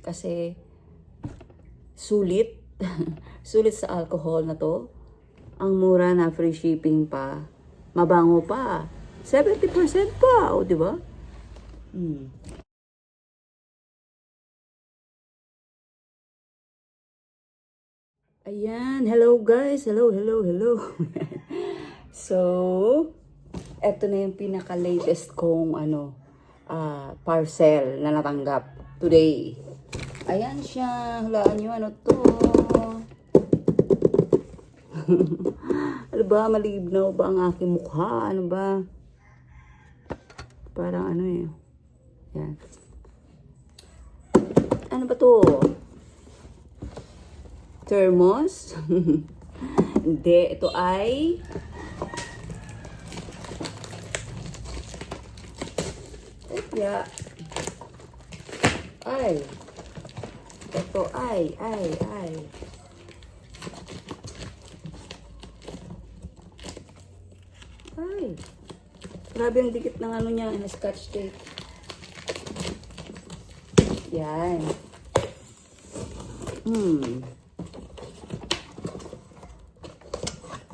Kasi sulit. Sulit sa alcohol na to. Ang mura na, free shipping pa. Mabango pa. 70% pa, o, di ba? Ayan, hello guys. Hello, hello, hello. So, eto na yung pinaka-latest kong parcel na natanggap today. Ayan siya. Hulaan nyo ano to. Ano ba? Malibnaw ba ang aking mukha? Ano ba? Parang ano eh. Yan. Ano ba to? Thermos? Hindi. Ito ay ay. Ito ay. Ay. Grabe ang dikit ng ano niya, na scotch tape. Yan.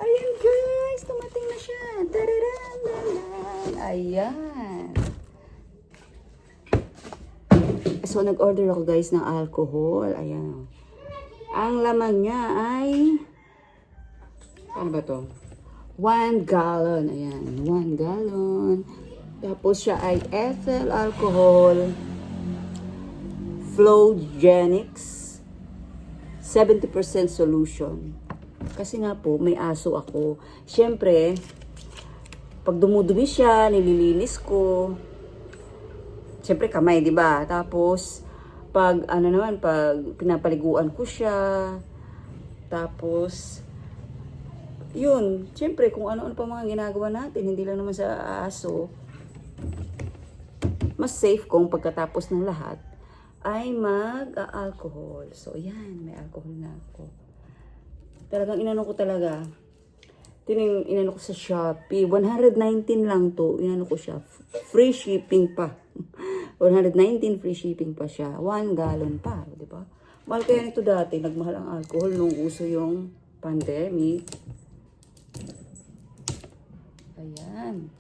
Ayan guys, tumating na siya. Tararan. Ayan. So, nag-order ako guys ng alcohol. Ayan. Ang laman niya ay, ano ba to? 1 gallon. Ayan, 1 gallon. Tapos siya ay ethyl alcohol, Flowgenics, 70% solution. Kasi nga po, may aso ako. Siyempre, pag dumudumi siya, nililinis ko. Siyempre kamay, di ba? Tapos, pag pinapaliguan ko siya. Tapos, yun, siyempre kung ano-ano pa mga ginagawa natin, hindi lang naman sa aso, mas safe kung pagkatapos ng lahat ay mag-alcohol. So, yan, may alcohol na ako. Talagang inano ko talaga. Inano ko sa Shopee. 119 lang to. Inano ko siya. Free shipping pa. 119 free shipping pa siya. 1 gallon pa. Di ba? Mahal kaya nito dati. Nagmahal ang alcohol nung uso yung pandemic. Ayan.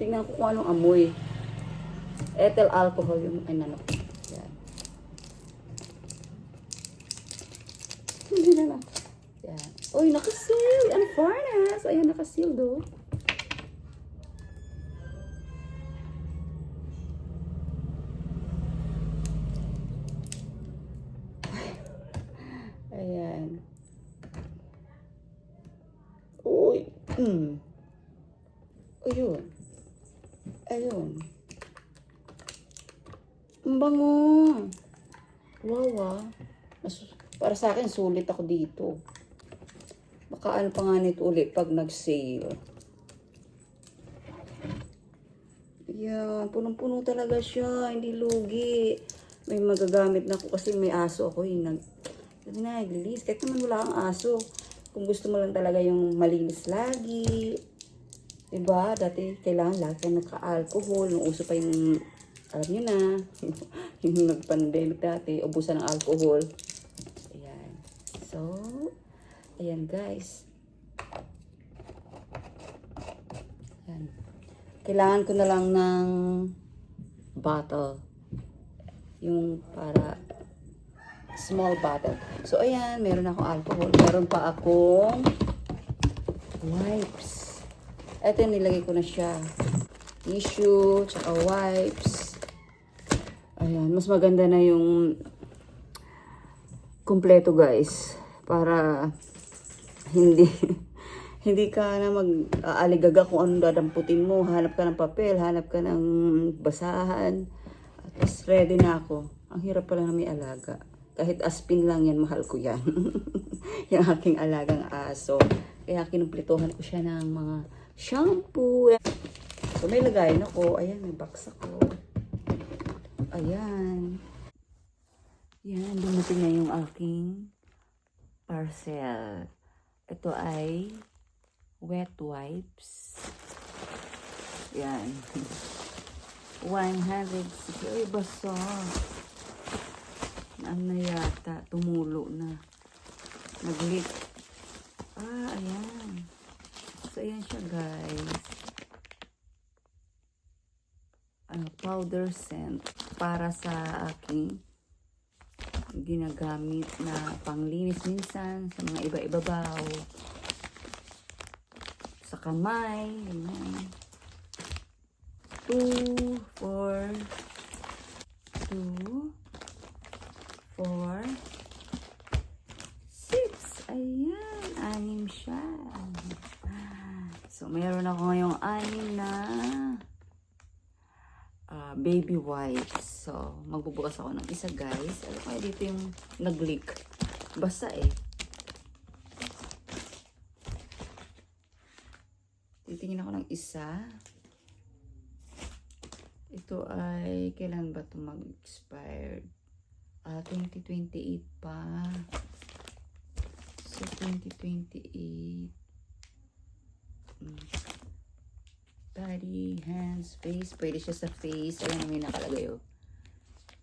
Tingnan ko kung anong amoy. Ethyl alcohol yung inano ko. Yan. Hindi na lang. Yan. Uy, nakaseal. Ang fairness. Ayan, nakaseal do. Ayan. Uy. Ayun. Ayun. Ang bango. Wow, para sa akin, sulit ako dito. Baka ano pa nga nito ulit pag nag-sale. Yan, punong-puno talaga siya. Hindi lugi. May magagamit na ako kasi may aso ako. Naglilis. Kahit naman wala kang aso. Kung gusto mo lang talaga yung malinis lagi. Diba? Dati kailangan lagi kang nagka-alcohol. Nung uso pa yung, alam nyo na, yung nag-pandemic dati, ubusan ng alcohol. Ayan. So, ayan guys. Ayan. Kailangan ko na lang ng bottle. Yung para small bottle. So, ayan. Meron akong alcohol. Meron pa akong wipes. Ito, nilagay ko na siya. Tissue, tsaka wipes. Ayan. Mas maganda na yung kumpleto, guys. Para hindi ka na mag-aaligaga kung anong dadamputin mo. Hanap ka ng papel, hanap ka ng basahan. At least ready na ako. Ang hirap pala na may alaga. Kahit aspin lang yan, mahal ko yan. Yung aking alagang aso. Kaya kinumplituhan ko siya ng mga shampoo. So may lagayin ako. Ayan, may box ako. Ayan. Yan, dumating na yung aking parcel. Ito ay wet wipes. Yan. 160. Ay, basa. ano na yata, tumulo na. Nag-leak. Ayan. So, ayan siya, guys. Powder scent para sa aking ginagamit na panglinis minsan sa mga iba-ibabaw. Sa kamay. Ayan. 2, 4, 6. Ayan, 6 siya. So, mayroon ako ngayong 6 na baby wipes. So, magbubukas ako ng isa, guys. Ano kaya dito yung nag-leak? Basta eh. Titingin ako ng isa. Ito ay, kailan ba ito mag-expired? 2028 pa. So, 2028. Body, hands, face. Pwede siya sa face. Ayan naman yung nakalagay, oh.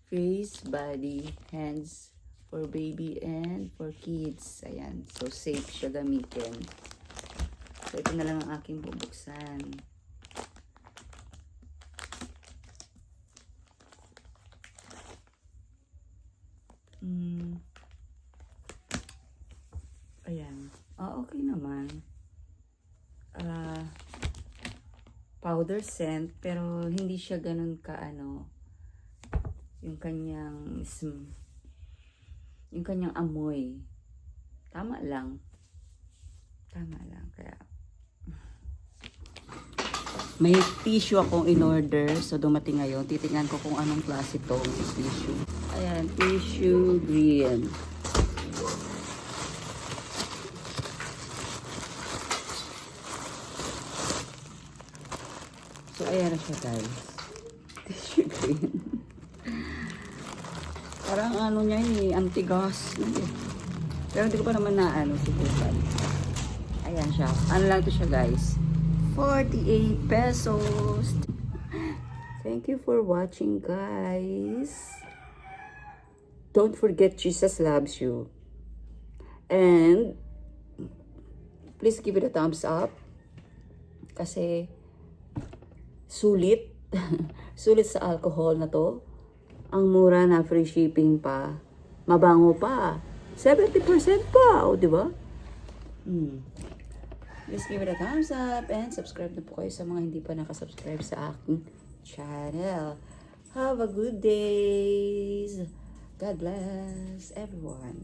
Face, body, hands for baby and for kids. Ayan. So, safe siya gamitin. So, ito na lang ang aking bubuksan. Ayan. Okay naman. Powder scent, pero hindi siya ganun ka, yung kanyang amoy. Tama lang. Kaya may tissue akong in-order. So, dumating ngayon. Titingnan ko kung anong klase tong tissue. Ayan, tissue green. So, ayan na siya, guys. Tissue green. Parang niya eh, anti-gas. Pero hindi ko pa naman subukan. Ayan siya. Ano lang to siya, guys? 48 pesos. Thank you for watching, guys. Don't forget, Jesus loves you. And please give it a thumbs up. Kasi sulit. Sulit sa alcohol na to. Ang mura na, free shipping pa. Mabango pa. 70% pa. O, di ba? Please give it a thumbs up and subscribe na po kayo sa mga hindi pa nakasubscribe sa aking channel. Have a good days. God bless everyone.